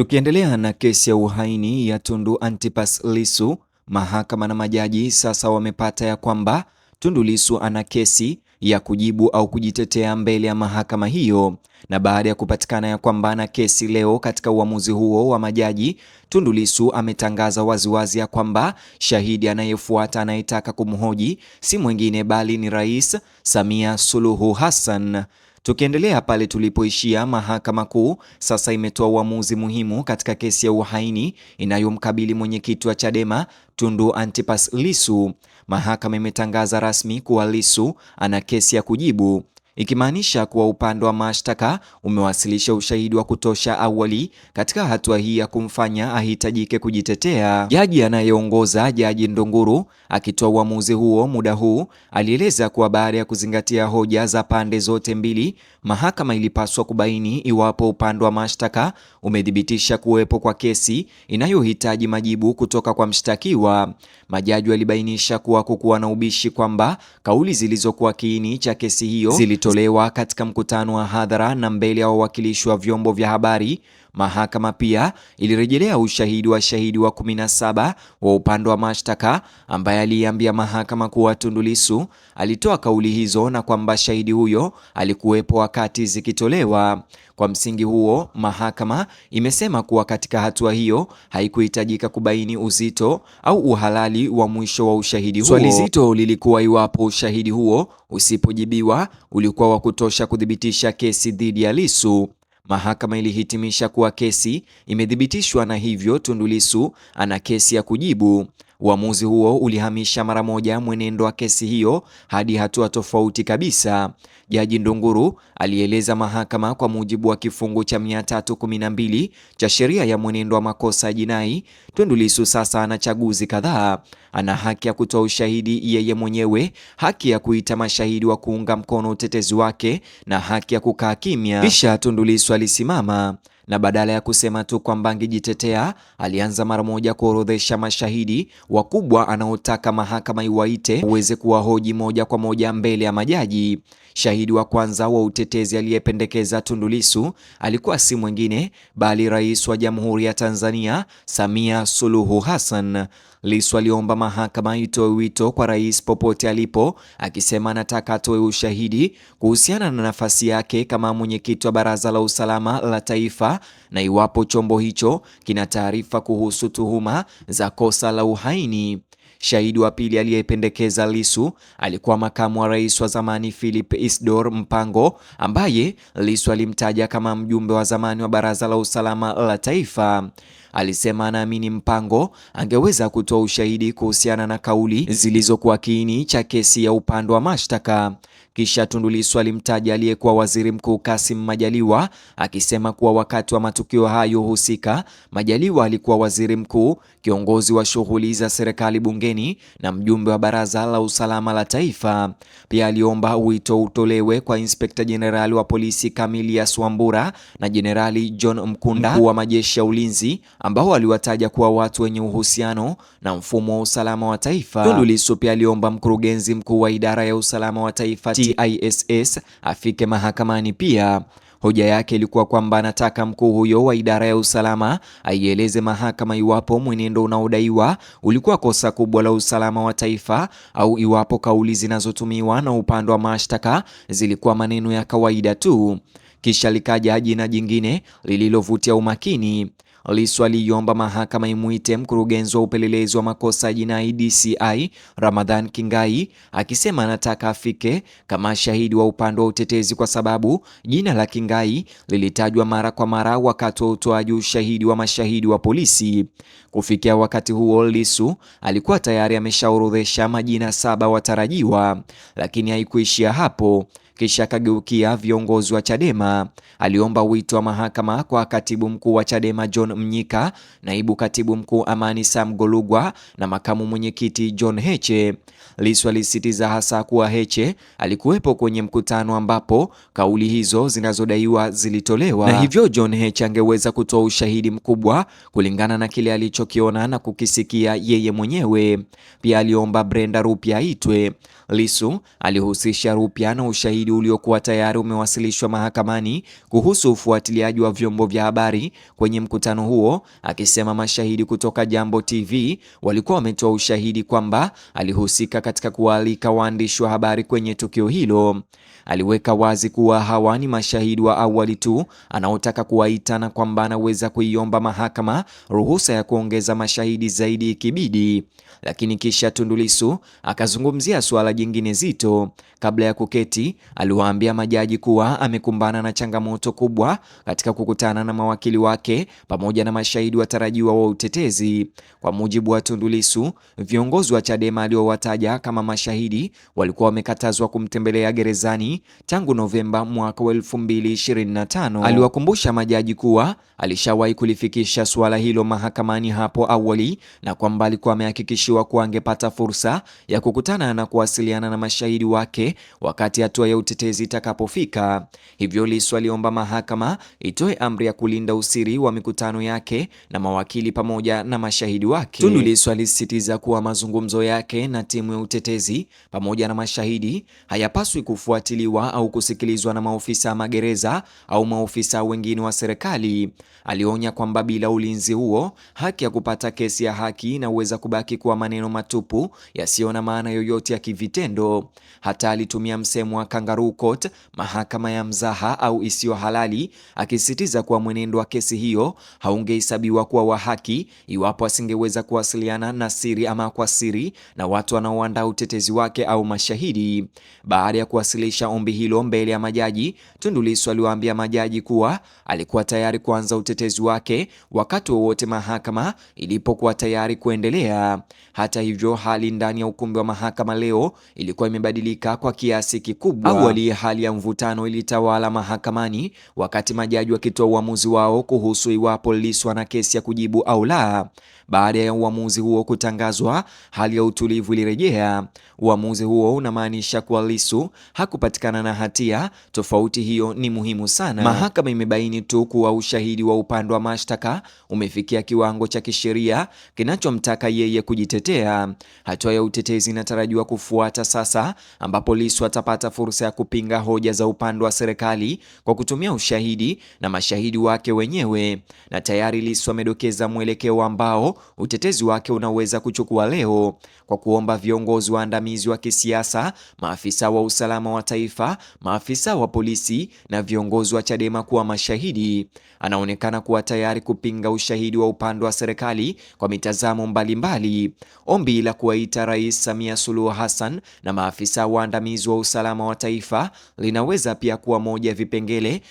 Tukiendelea na kesi ya uhaini ya Tundu Antipas Lissu, mahakama na majaji sasa wamepata ya kwamba Tundu Lissu ana kesi ya kujibu au kujitetea mbele ya mahakama hiyo. Na baada ya kupatikana ya kwamba ana kesi leo, katika uamuzi huo wa majaji, Tundu Lissu ametangaza waziwazi ya kwamba shahidi anayefuata anayetaka kumhoji si mwingine bali ni Rais Samia Suluhu Hassan. Tukiendelea pale tulipoishia, Mahakama Kuu sasa imetoa uamuzi muhimu katika kesi ya uhaini inayomkabili mwenyekiti wa Chadema Tundu Antipas Lissu. Mahakama imetangaza rasmi kuwa Lissu ana kesi ya kujibu, ikimaanisha kuwa upande wa mashtaka umewasilisha ushahidi wa kutosha awali katika hatua hii ya kumfanya ahitajike kujitetea. Jaji anayeongoza, Jaji Ndunguru, akitoa uamuzi huo muda huu, alieleza kuwa baada ya kuzingatia hoja za pande zote mbili, mahakama ilipaswa kubaini iwapo upande wa mashtaka umethibitisha kuwepo kwa kesi inayohitaji majibu kutoka kwa mshtakiwa. Majaji walibainisha kuwa kukuwa na ubishi kwamba kauli zilizokuwa kiini cha kesi hiyo zilitolewa katika mkutano wa hadhara na mbele ya wawakilishi wa vyombo vya habari. Mahakama pia ilirejelea ushahidi wa shahidi wa 17 wa upande wa mashtaka ambaye aliambia mahakama kuwa Tundu Lissu alitoa kauli hizo na kwamba shahidi huyo alikuwepo wakati zikitolewa. Kwa msingi huo, mahakama imesema kuwa katika hatua hiyo haikuhitajika kubaini uzito au uhalali wa mwisho wa ushahidi huo. Swali zito lilikuwa iwapo ushahidi huo usipojibiwa ulikuwa wa kutosha kuthibitisha kesi dhidi ya Lissu. Mahakama ilihitimisha kuwa kesi imethibitishwa na hivyo Tundu Lissu ana kesi ya kujibu. Uamuzi huo ulihamisha mara moja mwenendo wa kesi hiyo hadi hatua tofauti kabisa. Jaji Ndunguru alieleza mahakama kwa mujibu wa kifungu cha 312 cha sheria ya mwenendo wa makosa ya jinai, Tundu Lissu sasa ana chaguzi kadhaa. Ana haki ya kutoa ushahidi yeye mwenyewe, haki ya kuita mashahidi wa kuunga mkono utetezi wake na haki ya kukaa kimya. Kisha Tundu Lissu alisimama na badala ya kusema tu kwamba angejitetea, alianza mara moja kuorodhesha mashahidi wakubwa anaotaka mahakama iwaite uweze kuwahoji moja kwa moja mbele ya majaji. Shahidi wa kwanza wa utetezi aliyependekeza Tundu Lissu alikuwa si mwingine bali Rais wa Jamhuri ya Tanzania Samia Suluhu Hassan. Lissu aliomba mahakama itoe wito kwa rais popote alipo, akisema anataka atoe ushahidi kuhusiana na nafasi yake kama mwenyekiti wa Baraza la Usalama la Taifa na iwapo chombo hicho kina taarifa kuhusu tuhuma za kosa la uhaini. Shahidi wa pili aliyependekeza Lissu alikuwa makamu wa rais wa zamani Philip Isdor Mpango, ambaye Lissu alimtaja kama mjumbe wa zamani wa Baraza la Usalama la Taifa. Alisema anaamini Mpango angeweza kutoa ushahidi kuhusiana na kauli zilizokuwa kiini cha kesi ya upande wa mashtaka. Kisha Tundu Lissu alimtaja aliyekuwa Waziri Mkuu Kassim Majaliwa, akisema kuwa wakati wa matukio hayo husika, Majaliwa alikuwa waziri mkuu, kiongozi wa shughuli za serikali bungeni na mjumbe wa Baraza la Usalama la Taifa. Pia aliomba wito utolewe kwa Inspekta Jenerali wa Polisi Camillus Wambura na Jenerali John Mkunda, mkuu wa majeshi ya ulinzi, ambao waliwataja kuwa watu wenye uhusiano na mfumo wa usalama wa taifa. Tundu Lissu pia aliomba mkurugenzi mkuu wa idara ya usalama wa taifa TISS afike mahakamani pia. Hoja yake ilikuwa kwamba anataka mkuu huyo wa idara ya usalama aieleze mahakama iwapo mwenendo unaodaiwa ulikuwa kosa kubwa la usalama wa taifa au iwapo kauli zinazotumiwa na upande wa mashtaka zilikuwa maneno ya kawaida tu. Kisha likaja jina jingine lililovutia umakini. Lissu aliomba mahakama imuite mkurugenzi wa upelelezi wa makosa ya jinai DCI Ramadhan Kingai, akisema anataka afike kama shahidi wa upande wa utetezi kwa sababu jina la Kingai lilitajwa mara kwa mara wakati wa utoaji ushahidi wa mashahidi wa polisi. Kufikia wakati huo, Lissu alikuwa tayari ameshaorodhesha majina 7 watarajiwa, lakini haikuishia hapo. Kisha akageukia viongozi wa Chadema. Aliomba wito wa mahakama kwa katibu mkuu wa Chadema John Mnyika, naibu katibu mkuu Amani Sam Golugwa na makamu mwenyekiti John Heche. Lissu alisisitiza hasa kuwa Heche alikuwepo kwenye mkutano ambapo kauli hizo zinazodaiwa zilitolewa, na hivyo John Heche angeweza kutoa ushahidi mkubwa kulingana na kile alichokiona na kukisikia yeye mwenyewe. Pia aliomba Brenda Rupia aitwe. Lissu alihusisha Rupia na ushahidi ushahidi uliokuwa tayari umewasilishwa mahakamani kuhusu ufuatiliaji wa vyombo vya habari kwenye mkutano huo, akisema mashahidi kutoka Jambo TV walikuwa wametoa ushahidi kwamba alihusika katika kualika waandishi wa habari kwenye tukio hilo. Aliweka wazi kuwa hawa ni mashahidi wa awali tu anaotaka kuwaita na kwamba anaweza kuiomba mahakama ruhusa ya kuongeza mashahidi zaidi ikibidi. Lakini kisha Tundu Lissu akazungumzia suala jingine zito. Kabla ya kuketi, aliwaambia majaji kuwa amekumbana na changamoto kubwa katika kukutana na mawakili wake pamoja na mashahidi watarajiwa wa utetezi. Kwa mujibu wa Tundu Lissu, viongozi wa Chadema aliowataja kama mashahidi walikuwa wamekatazwa kumtembelea gerezani tangu Novemba mwaka 2025. Aliwakumbusha majaji kuwa alishawahi kulifikisha suala hilo mahakamani hapo awali na kwamba alikuwa amehakikishiwa kuwa angepata fursa ya kukutana na kuwasiliana na mashahidi wake wakati hatua ya utetezi itakapofika. Hivyo Lissu aliomba mahakama itoe amri ya kulinda usiri wa mikutano yake na mawakili pamoja na mashahidi wake. Tundu Lissu alisisitiza kuwa mazungumzo yake na timu ya utetezi pamoja na mashahidi hayapaswi kufuatiliwa au kusikilizwa na maofisa wa magereza au maofisa wengine wa serikali. Alionya kwamba bila ulinzi huo, haki ya kupata kesi ya haki inaweza kubaki kuwa maneno matupu yasiyo na maana yoyote ya kivitendo. Hata alitumia msemo wa kangaroo court, mahakama ya mzaha au isiyo halali, akisisitiza kuwa mwenendo wa kesi hiyo haungehesabiwa kuwa wa haki iwapo asingeweza kuwasiliana na siri ama kwa siri na watu wanaoandaa utetezi wake au mashahidi. Baada ya kuwasilisha ombi hilo mbele ya majaji, Tundu Lissu aliwaambia majaji kuwa alikuwa tayari kuanza utetezi wake wakati wowote mahakama ilipokuwa tayari kuendelea. Hata hivyo, hali ndani ya ukumbi wa mahakama leo ilikuwa imebadilika kwa kiasi kikubwa. Awali hali ya mvutano ilitawala mahakamani wakati majaji wakitoa uamuzi wao kuhusu iwapo Lissu ana kesi ya kujibu au la. Baada ya uamuzi huo kutangazwa, hali ya utulivu ilirejea. Uamuzi huo unamaanisha kuwa Lissu hakupatikana na hatia. Tofauti hiyo ni muhimu sana. Mahakama imebaini tu kuwa ushahidi wa upande wa mashtaka umefikia kiwango cha kisheria kinachomtaka yeye kujitetea. Hatua ya utetezi inatarajiwa kufuata sasa, ambapo Lissu atapata fursa ya kupinga hoja za upande wa serikali kwa kutumia ushahidi na mashahidi wake wenyewe. Na tayari Lissu amedokeza mwelekeo ambao utetezi wake unaweza kuchukua leo, kwa kuomba viongozi waandamizi wa kisiasa, maafisa wa usalama wa taifa, maafisa wa polisi na viongozi wa Chadema kuwa mashahidi. Anaonekana kuwa tayari kupinga ushahidi wa upande wa serikali kwa mitazamo mbalimbali. Ombi la kuwaita Rais Samia Suluhu Hassan na maafisa waandamizi wa usalama wa taifa linaweza pia kuwa moja ya vipengele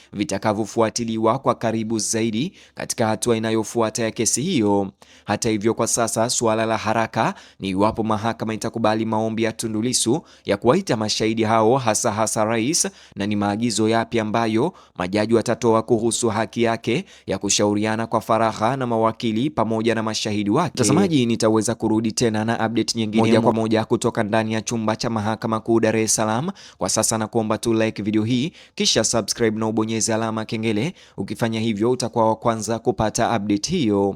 vitakavyofuatiliwa kwa karibu zaidi katika hatua inayofuata ya kesi hiyo. Hata hivyo, kwa sasa suala la haraka ni iwapo mahakama itakubali maombi ya Tundu Lissu ya kuwaita mashahidi hao, hasa rais, na ni maagizo yapi ambayo majaji watatoa kuhusu haki yake ya kushauriana kwa faragha na mawakili pamoja na mashahidi wake. Mtazamaji, nitaweza kurudi tena na update nyingine moja kwa moja kutoka ndani ya chumba cha Mahakama Kuu Dar es Salaam. Kwa sasa na kuomba tu like video hii kisha subscribe na ubonyeze alama kengele. Ukifanya hivyo utakuwa wa kwanza kupata update hiyo.